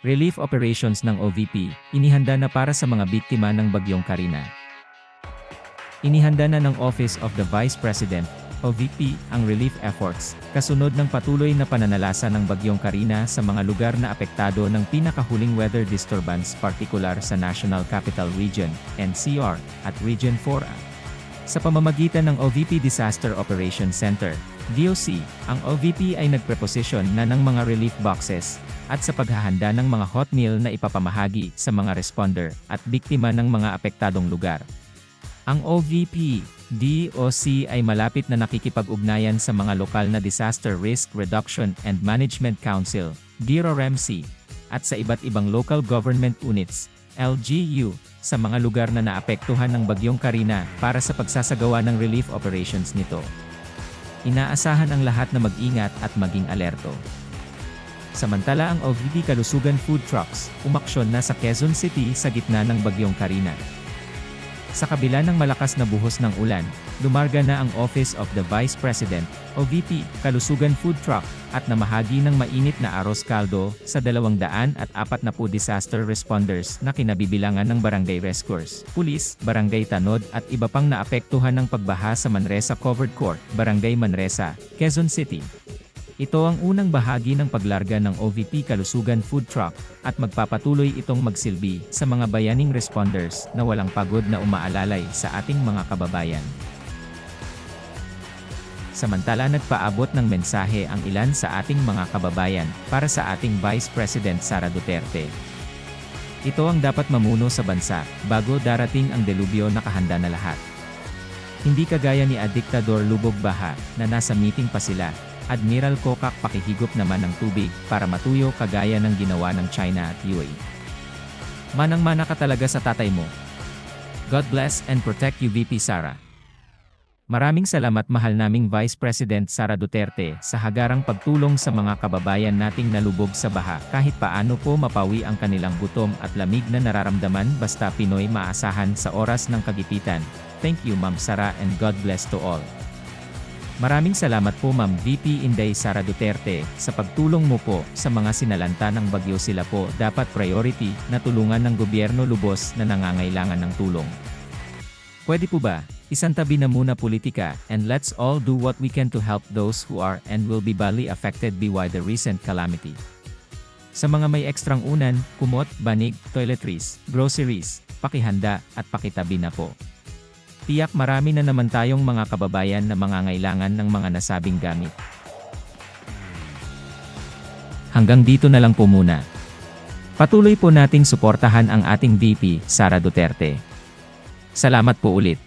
Relief operations ng OVP, inihanda na para sa mga biktima ng Bagyong Karina. Inihanda na ng Office of the Vice President, OVP, ang relief efforts, kasunod ng patuloy na pananalasa ng Bagyong Karina sa mga lugar na apektado ng pinakahuling weather disturbance partikular sa National Capital Region, NCR, at Region 4A. Sa pamamagitan ng OVP Disaster Operations Center, DOC, ang OVP ay nagpreposisyon na ng mga relief boxes, at sa paghahanda ng mga hot meal na ipapamahagi sa mga responder at biktima ng mga apektadong lugar. Ang OVP, DOC ay malapit na nakikipag-ugnayan sa mga lokal na Disaster Risk Reduction and Management Council, DRRMC, at sa iba't ibang local government units, LGU, sa mga lugar na naapektuhan ng Bagyong Karina para sa pagsasagawa ng relief operations nito. Inaasahan ang lahat na mag-ingat at maging alerto. Samantala ang OVP Kalusugan Food Trucks, umaksyon na sa Quezon City sa gitna ng Bagyong Karina. Sa kabila ng malakas na buhos ng ulan, lumarga na ang Office of the Vice President, OVP, Kalusugan Food Truck, at namahagi ng mainit na aros kaldo sa 240 disaster responders na kinabibilangan ng barangay rescuers, pulis, barangay Tanod at iba pang naapektuhan ng pagbaha sa Manresa Covered Court, Barangay Manresa, Quezon City. Ito ang unang bahagi ng paglarga ng OVP Kalusugan Food Truck, at magpapatuloy itong magsilbi sa mga bayaning responders na walang pagod na umaalalay sa ating mga kababayan. Samantala nagpaabot ng mensahe ang ilan sa ating mga kababayan para sa ating Vice President Sara Duterte. Ito ang dapat mamuno sa bansa bago darating ang delubyo, nakahanda na lahat. Hindi kagaya ni Diktador Lubog Baha na nasa meeting pa sila. Admiral Kokak pakihigop naman ng tubig para matuyo kagaya ng ginawa ng China at UAE. Manang-mana ka talaga sa tatay mo. God bless and protect you, VP Sara. Maraming salamat, mahal naming Vice President Sara Duterte, sa hagarang pagtulong sa mga kababayan nating nalubog sa baha. Kahit paano po mapawi ang kanilang gutom at lamig na nararamdaman, basta Pinoy maasahan sa oras ng kagipitan. Thank you, Ma'am Sara, and God bless to all. Maraming salamat po, Ma'am VP Inday Sara Duterte, sa pagtulong mo po sa mga sinalanta ng bagyo. Sila po dapat priority na tulungan ng gobyerno lubos na nangangailangan ng tulong. Pwede po ba, isantabi na muna politika, and let's all do what we can to help those who are and will be badly affected by the recent calamity. Sa mga may ekstrang unan, kumot, banig, toiletries, groceries, pakihanda at pakitabi na po. Tiyak marami na naman tayong mga kababayan na mangangailangan ng mga nasabing gamit. Hanggang dito na lang po muna. Patuloy po nating suportahan ang ating VP, Sara Duterte. Salamat po ulit.